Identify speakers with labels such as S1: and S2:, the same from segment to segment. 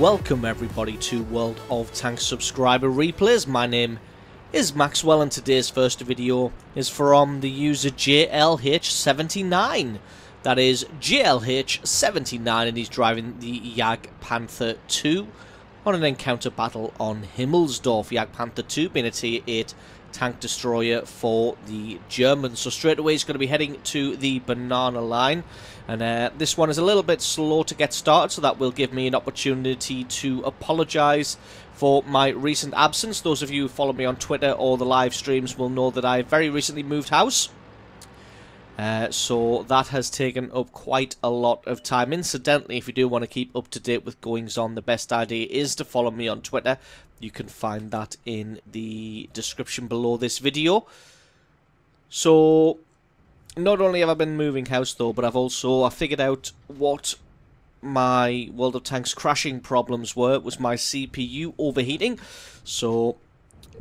S1: Welcome everybody to World of Tanks subscriber replays. My name is Maxwell and today's first video is from the user JLH79. That is JLH79 and he's driving the Jagdpanther 2 on an encounter battle on Himmelsdorf. Jagdpanther 2 being a tier 8 tank destroyer for the Germans. So straight away he's going to be heading to the banana line. And this one is a little bit slow to get started, so that will give me an opportunity to apologise for my recent absence. Those of you who follow me on Twitter or the live streams will know that I very recently moved house. So that has taken up quite a lot of time. Incidentally, if you do want to keep up to date with goings on, the best idea is to follow me on Twitter. You can find that in the description below this video. So not only have I been moving house though, but I figured out what my World of Tanks crashing problems were. It was my CPU overheating. So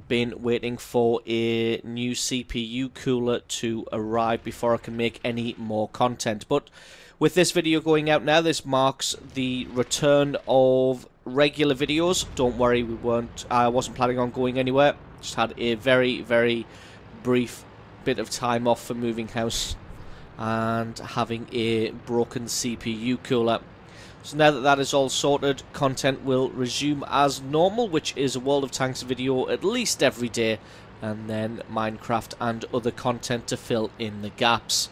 S1: been waiting for a new CPU cooler to arrive before I can make any more content. But with this video going out now, this marks the return of regular videos. Don't worry, I wasn't planning on going anywhere. Just had a very brief bit of time off for moving house and having a broken CPU cooler. So now that that is all sorted, content will resume as normal, which is a World of Tanks video at least every day, and then Minecraft and other content to fill in the gaps.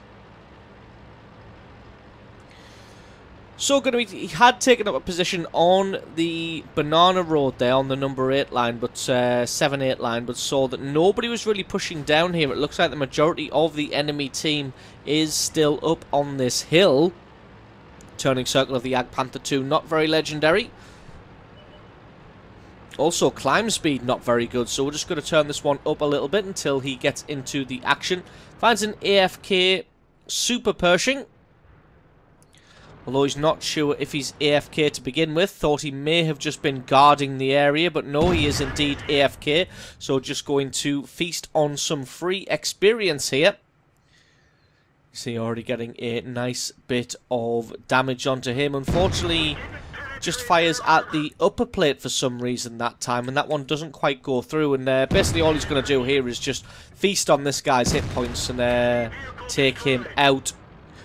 S1: So he had taken up a position on the banana road there on the number 8 line, but 7-8 line, but saw that nobody was really pushing down here. It looks like the majority of the enemy team is still up on this hill. Turning circle of the Jagdpanther 2, not very legendary. Also climb speed not very good, so we're just going to turn this one up a little bit until he gets into the action. Finds an AFK Super Pershing. Although he's not sure if he's AFK to begin with. Thought he may have just been guarding the area, but no, he is indeed AFK. So just going to feast on some free experience here. You see already getting a nice bit of damage onto him. Unfortunately, just fires at the upper plate for some reason that time, and that one doesn't quite go through. And basically all he's going to do here is just feast on this guy's hit points and take him out.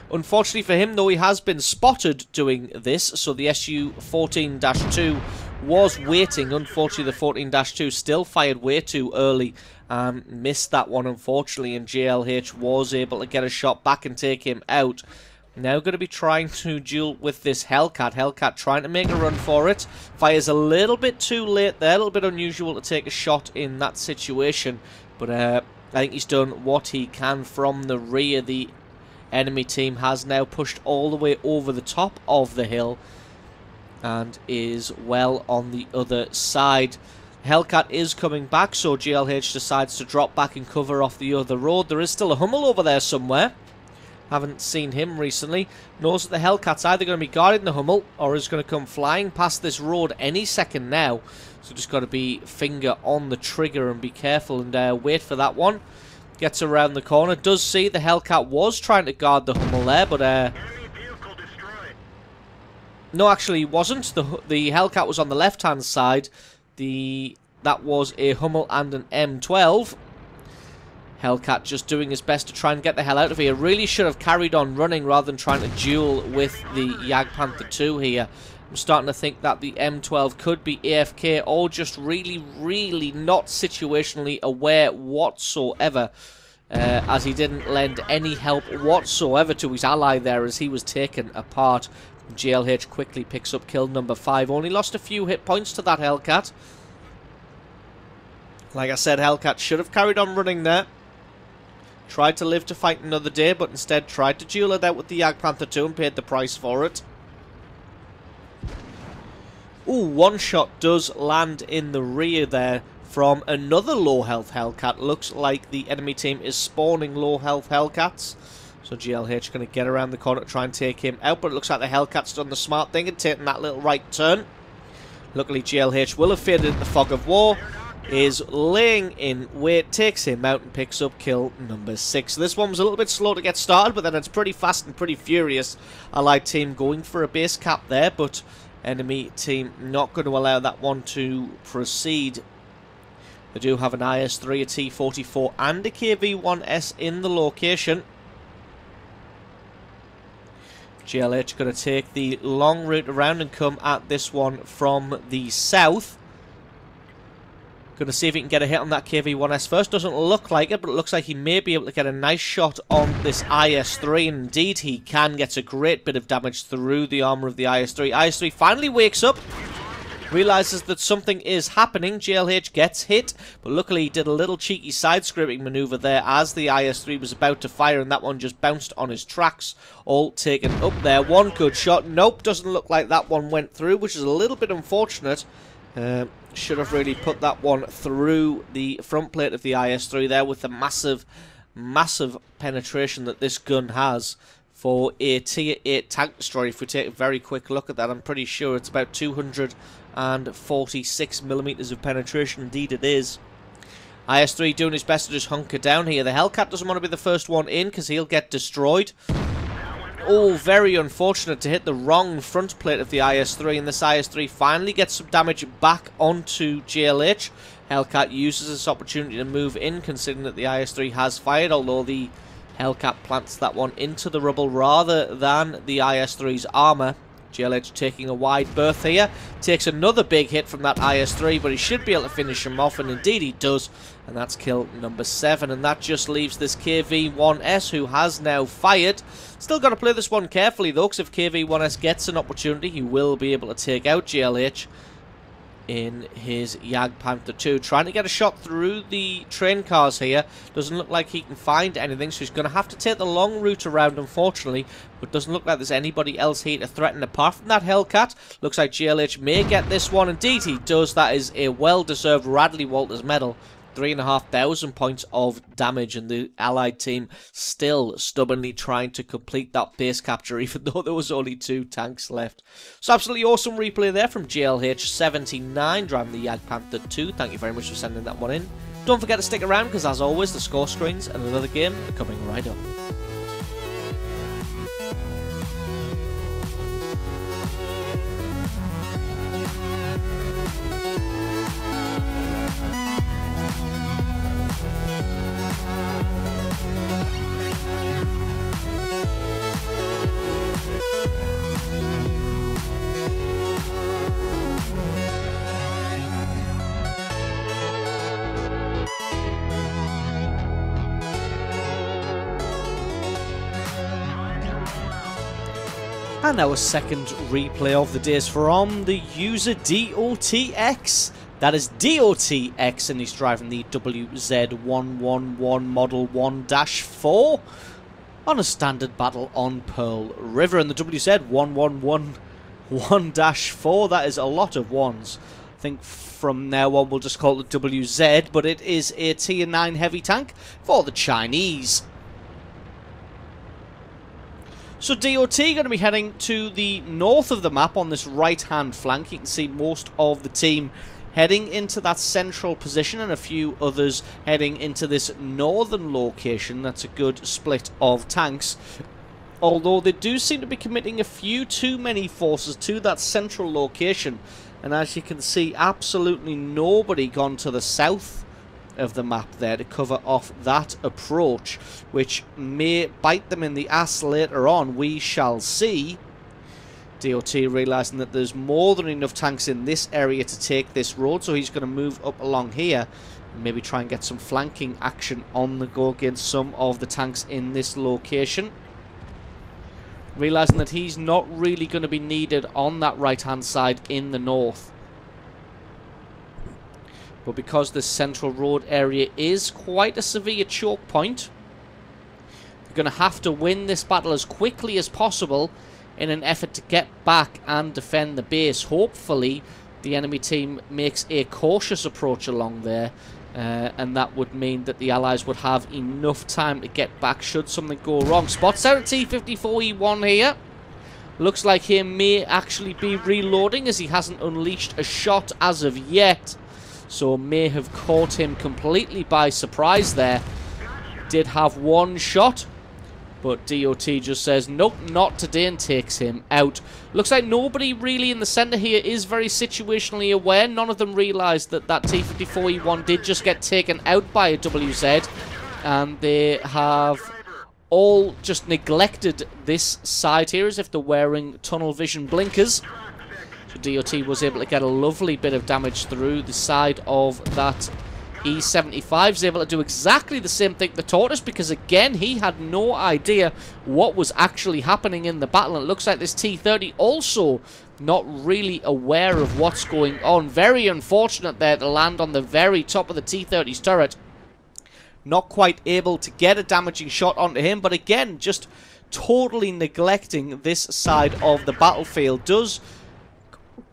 S1: Unfortunately for him, though, he has been spotted doing this, so the SU-14-2 was waiting. Unfortunately, the 14-2 still fired way too early and missed that one, unfortunately, and JLH was able to get a shot back and take him out. Now going to be trying to duel with this Hellcat. Hellcat trying to make a run for it. Fires a little bit too late there, a little bit unusual to take a shot in that situation, but I think he's done what he can from the rear. The enemy team has now pushed all the way over the top of the hill and is well on the other side. Hellcat is coming back, so JLH decides to drop back and cover off the other road. There is still a Hummel over there somewhere. Haven't seen him recently. Knows that the Hellcat's either going to be guarding the Hummel or is going to come flying past this road any second now. So just got to be finger on the trigger and be careful and wait for that one. Gets around the corner. Does see the Hellcat was trying to guard the Hummel there, but no, actually he wasn't. The Hellcat was on the left-hand side. That was a Hummel and an M12. Hellcat just doing his best to try and get the hell out of here. Really should have carried on running rather than trying to duel with the Jagdpanther 2 here. I'm starting to think that the M12 could be AFK or just really not situationally aware whatsoever, as he didn't lend any help whatsoever to his ally there as he was taken apart. JLH quickly picks up kill number 5. Only lost a few hit points to that Hellcat. Like I said, Hellcat should have carried on running there. Tried to live to fight another day, but instead tried to duel it out with the Jagdpanther 2 and paid the price for it. Ooh, one shot does land in the rear there from another low health Hellcat. Looks like the enemy team is spawning low health Hellcats. So JLH going to get around the corner to try and take him out, but it looks like the Hellcat's done the smart thing and taken that little right turn. Luckily JLH will have faded in the fog of war. Is laying in wait, takes him out and picks up kill number 6. This one was a little bit slow to get started, but then it's pretty fast and pretty furious. Allied team going for a base cap there, but Enemy team not going to allow that one to proceed. They do have an IS-3, a T-44 and a KV-1S in the location. GLH going to take the long route around and come at this one from the south. Going to see if he can get a hit on that KV-1S first. Doesn't look like it, but it looks like he may be able to get a nice shot on this IS-3. And indeed, he can get a great bit of damage through the armour of the IS-3. IS-3 finally wakes up, realises that something is happening. GLH gets hit, but luckily he did a little cheeky side-scraping manoeuvre there as the IS-3 was about to fire, and that one just bounced on his tracks. All taken up there. One good shot. Nope, doesn't look like that one went through, which is a little bit unfortunate. Should have really put that one through the front plate of the IS-3 there with the massive, massive penetration that this gun has for a Tier 8 tank destroyer. If we take a very quick look at that, I'm pretty sure it's about 246mm of penetration. Indeed it is. IS-3 doing his best to just hunker down here. The Hellcat doesn't want to be the first one in because he'll get destroyed. Oh, very unfortunate to hit the wrong front plate of the IS-3, and this IS-3 finally gets some damage back onto GLH. Hellcat uses this opportunity to move in, considering that the IS-3 has fired, although the Hellcat plants that one into the rubble rather than the IS-3's armour. GLH taking a wide berth here, takes another big hit from that IS-3, but he should be able to finish him off, and indeed he does, and that's kill number 7, and that just leaves this KV-1S, who has now fired. Still got to play this one carefully though, because if KV-1S gets an opportunity, he will be able to take out GLH in his Jagdpanther 2. Trying to get a shot through the train cars here. Doesn't look like he can find anything, so he's going to have to take the long route around, unfortunately. But doesn't look like there's anybody else here to threaten apart from that Hellcat. Looks like GLH may get this one. Indeed he does. That is a well-deserved Radley Walters medal. 3,500 points of damage, and the Allied team still stubbornly trying to complete that base capture, even though there was only 2 tanks left. So absolutely awesome replay there from GLH79 driving the Jagdpanther 2. Thank you very much for sending that one in. Don't forget to stick around, because as always, the score screens and another game are coming right up. And our second replay of the day is from the user DOTX. That is DOTX, and he's driving the WZ111 Model 1-4 on a standard battle on Pearl River. And the WZ111 1-4, that is a lot of ones. I think from now on we'll just call it the WZ, but it is a Tier 9 heavy tank for the Chinese. So DOT going to be heading to the north of the map on this right-hand flank. You can see most of the team heading into that central position and a few others heading into this northern location. That's a good split of tanks. Although they do seem to be committing a few too many forces to that central location. And as you can see, absolutely nobody gone to the south of the map there to cover off that approach, which may bite them in the ass later on. We shall see. DOT realising that there's more than enough tanks in this area to take this road, so he's going to move up along here and maybe try and get some flanking action on the go against some of the tanks in this location. Realising that he's not really going to be needed on that right hand side in the north. But because this central road area is quite a severe choke point, they're going to have to win this battle as quickly as possible in an effort to get back and defend the base. Hopefully, the enemy team makes a cautious approach along there, and that would mean that the Allies would have enough time to get back should something go wrong. Spots out a T-54E1 here. Looks like he may actually be reloading, as he hasn't unleashed a shot as of yet. So may have caught him completely by surprise there. Did have one shot,
S2: But DOT just says, nope, not today, and takes him out. Looks like nobody really in the centre here is very situationally aware. None of them realised that that T-54E1 did just get taken out by a WZ. And they have all just neglected this side here as if they're wearing tunnel vision blinkers. So DOT was able to get a lovely bit of damage through the side of that E75. Is able to do exactly the same thing to Tortoise, because again he had no idea what was actually happening in the battle. And it looks like this T30 also not really aware of what's going on. Very unfortunate there to land on the very top of the T30's turret. Not quite able to get a damaging shot onto him, but again just totally neglecting this side of the battlefield. Does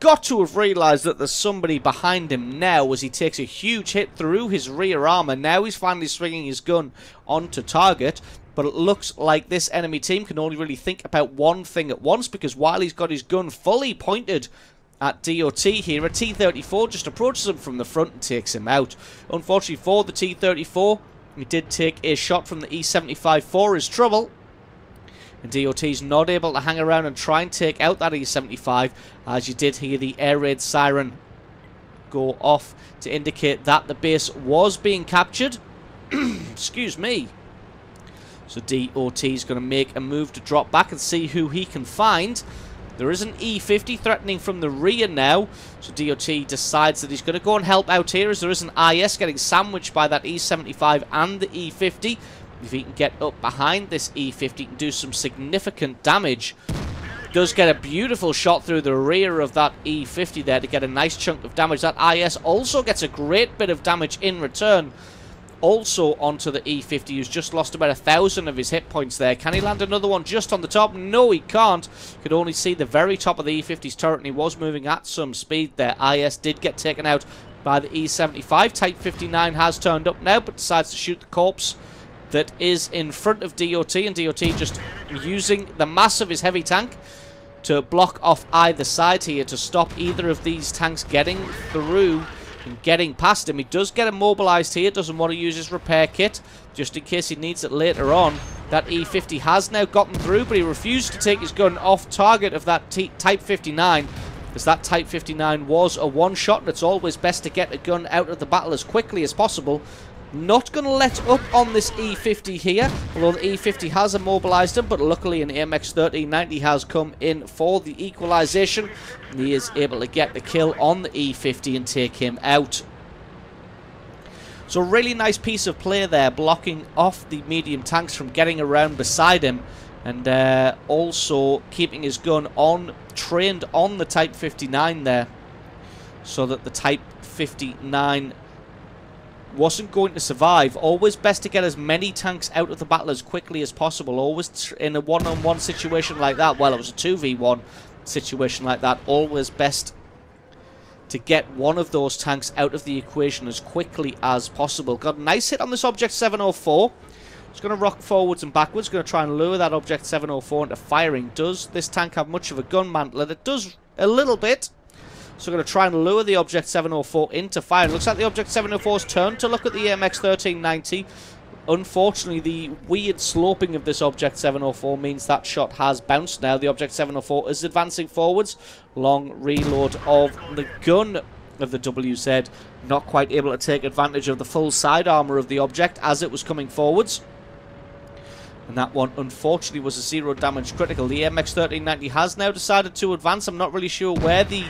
S2: got to have realised that there's somebody behind him now as he takes a huge hit through his rear armour. Now he's finally swinging his gun onto target, but it looks like this enemy team can only really think about one thing at once, because while he's got his gun fully pointed at DOT here, a T-34 just approaches him from the front and takes him out. Unfortunately for the T-34, he did take a shot from the E75 for his trouble. And DOT's not able to hang around and try and take out that E75, as you did hear the air raid siren go off to indicate that the base was being captured. Excuse me. So DOT's going to make a move to drop back and see who he can find. There is an E50 threatening from the rear now, so DOT decides that he's going to go and help out here, as there is an IS getting sandwiched by that E75 and the E50. If he can get up behind this E50, he can do some significant damage. Does get a beautiful shot through the rear of that E50 there to get a nice chunk of damage. That IS also gets a great bit of damage in return. Also onto the E50, who's just lost about 1,000 of his hit points there. Can he land another one just on the top? No, he can't. Could only see the very top of the E50's turret, and he was moving at some speed there. IS did get taken out by the E75. Type 59 has turned up now, but decides to shoot the corpse that is in front of DOT, and DOT just using the mass of his heavy tank to block off either side here to stop either of these tanks getting through and getting past him. He does get immobilized here, doesn't want to use his repair kit just in case he needs it later on. That E50 has now gotten through, but he refused to take his gun off target of that Type 59, as that Type 59 was a one-shot, and it's always best to get a gun out of the battle as quickly as possible. Not going to let up on this E50 here, although the E50 has immobilized him, but luckily an AMX 1390 has come in for the equalization, and he is able to get the kill on the E50 and take him out. So a really nice piece of play there, blocking off the medium tanks from getting around beside him, and also keeping his gun trained on the Type 59 there, so that the Type 59 wasn't going to survive. Always best to get as many tanks out of the battle as quickly as possible. Always in a one-on-one situation like that, well, it was a 2v1 situation like that, always best to get one of those tanks out of the equation as quickly as possible. Got a nice hit on this Object 704. It's going to rock forwards and backwards. Going to try and lure that Object 704 into firing. Does this tank have much of a gun mantle? It does a little bit. So we're going to try and lure the Object 704 into fire. It looks like the Object 704's turned to look at the AMX 1390. Unfortunately, the weird sloping of this Object 704 means that shot has bounced now. The Object 704 is advancing forwards. Long reload of the gun of the WZ. Not quite able to take advantage of the full side armor of the object as it was coming forwards. And that one, unfortunately, was a 0 damage critical. The AMX 1390 has now decided to advance. I'm not really sure where the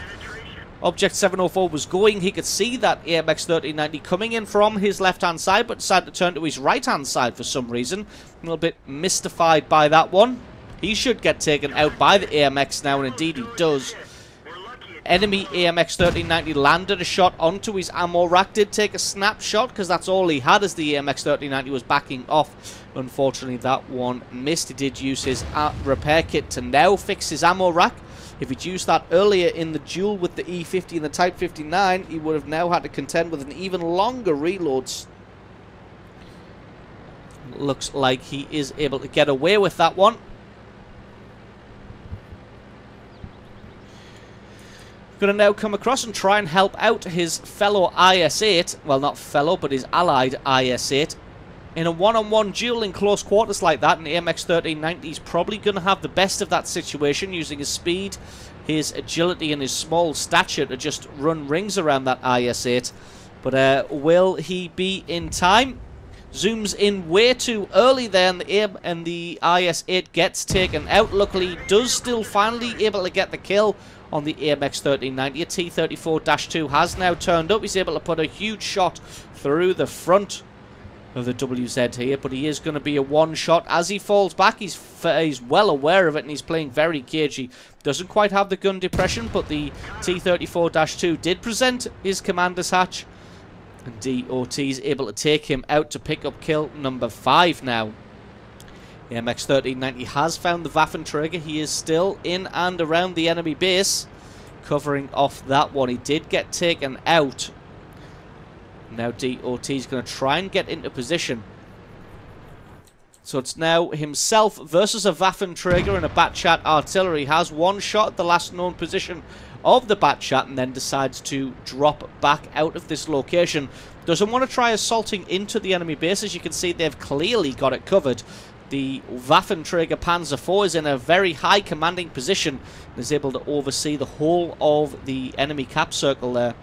S2: Object 704 was going. He could see that AMX 1390 coming in from his left-hand side, but decided to turn to his right-hand side for some reason. A little bit mystified by that one. He should get taken out by the AMX now, and indeed he does. Enemy AMX 1390 landed a shot onto his ammo rack. Did take a snapshot, because that's all he had as the AMX 1390 was backing off. Unfortunately, that one missed. He did use his repair kit to now fix his ammo rack. If he'd used that earlier in the duel with the E50 and the Type 59, he would have now had to contend with an even longer reloads. Looks like he is able to get away with that one. Going to now come across and try and help out his fellow IS-8. Well, not fellow, but his allied IS-8. In a one-on-one duel in close quarters like that, an AMX 1390 is probably going to have the best of that situation, using his speed, his agility and his small stature to just run rings around that IS-8. But will he be in time? Zooms in way too early there, and the IS-8 gets taken out. Luckily, he does still finally able to get the kill on the AMX 1390. A T-34-2 has now turned up. He's able to put a huge shot through the front of the WZ here, but he is going to be a one-shot. As he falls back, he's well aware of it, and he's playing very cagey. Doesn't quite have the gun depression, but the T-34-2 did present his commander's hatch, and DOT is able to take him out to pick up kill number 5 now. The MX 1390 has found the Waffenträger. He is still in and around the enemy base, covering off that one. He did get taken out. Now DOT is going to try and get into position. So it's now himself versus a Waffenträger and a Batchat artillery. He has one shot at the last known position of the Batchat and then decides to drop back out of this location. Doesn't want to try assaulting into the enemy base. As you can see, they've clearly got it covered. The Waffenträger Panzer IV is in a very high commanding position and is able to oversee the whole of the enemy cap circle there.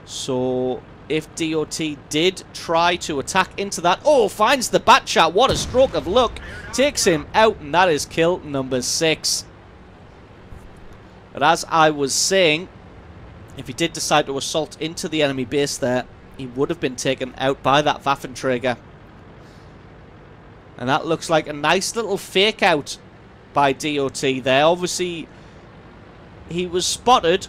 S2: So if DOT did try to attack into that, oh, finds the Batchat. What a stroke of luck. Takes him out, and that is kill number 6. But as I was saying, if he did decide to assault into the enemy base there, he would have been taken out by that Waffenträger. And that looks like a nice little fake out by DOT there. Obviously, he was spotted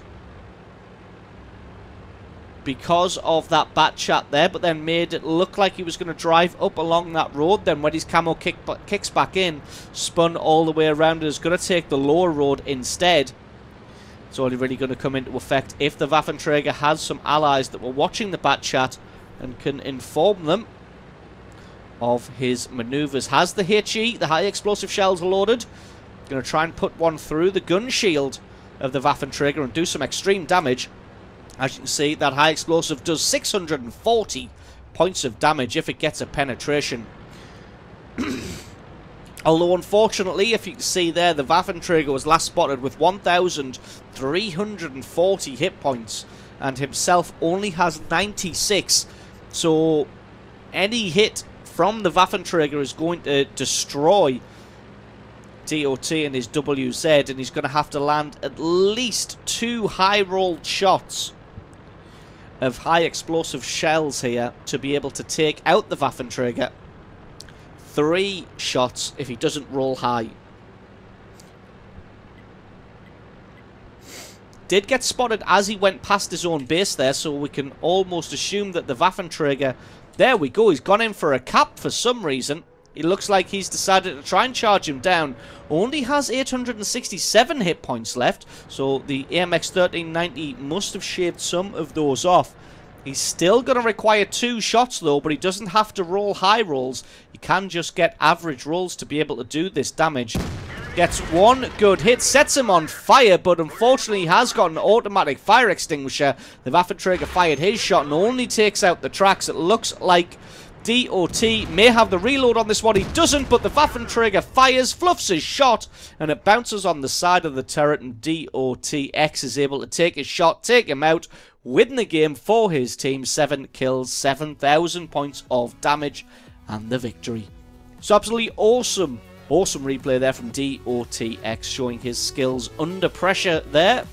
S2: because of that Batchat there, but then made it look like he was going to drive up along that road. Then when his camo kicks back in, spun all the way around and is going to take the lower road instead. It's only really going to come into effect if the Waffenträger has some allies that were watching the Batchat and can inform them of his maneuvers. Has the HE, the high explosive shells, loaded. Going to try and put one through the gun shield of the Waffenträger and do some extreme damage. As you can see, that high explosive does 640 points of damage if it gets a penetration. Although, unfortunately, if you can see there, the Waffenträger was last spotted with 1,340 hit points, and himself only has 96. So, any hit from the Waffenträger is going to destroy DOT and his WZ, and he's going to have to land at least 2 high-rolled shots of high explosive shells here to be able to take out the Waffenträger. 3 shots if he doesn't roll high. Did get spotted as he went past his own base there, so we can almost assume that the Waffenträger, there we go, he's gone in for a cap for some reason. It looks like he's decided to try and charge him down. Only has 867 hit points left, so the AMX 1390 must have shaved some of those off. He's still going to require 2 shots though, but he doesn't have to roll high rolls. He can just get average rolls to be able to do this damage. Gets 1 good hit, sets him on fire, but unfortunately he has got an automatic fire extinguisher. The Waffenträger fired his shot and only takes out the tracks. It looks like DOT may have the reload on this one. He doesn't, but the Waffenträger fires, fluffs his shot, and it bounces on the side of the turret, and DOTX is able to take his shot, take him out, win the game for his team. 7 kills, 7,000 points of damage, and the victory. So absolutely awesome replay there from DOTX, showing his skills under pressure there,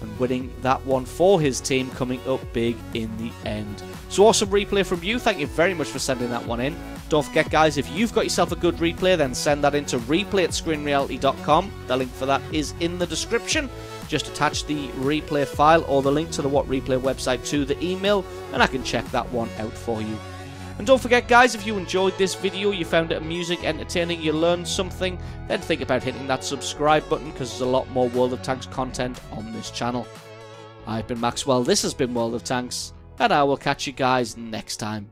S2: and winning that one for his team, coming up big in the end. So awesome replay from you. Thank you very much for sending that one in. Don't forget, guys, if you've got yourself a good replay, then send that in to replay@screenreality.com. The link for that is in the description. Just attach the replay file or the link to the What Replay website to the email, and I can check that one out for you. And don't forget, guys, if you enjoyed this video, you found it amusing, entertaining, you learned something, then think about hitting that subscribe button, because there's a lot more World of Tanks content on this channel. I've been Maxwell, this has been World of Tanks, and I will catch you guys next time.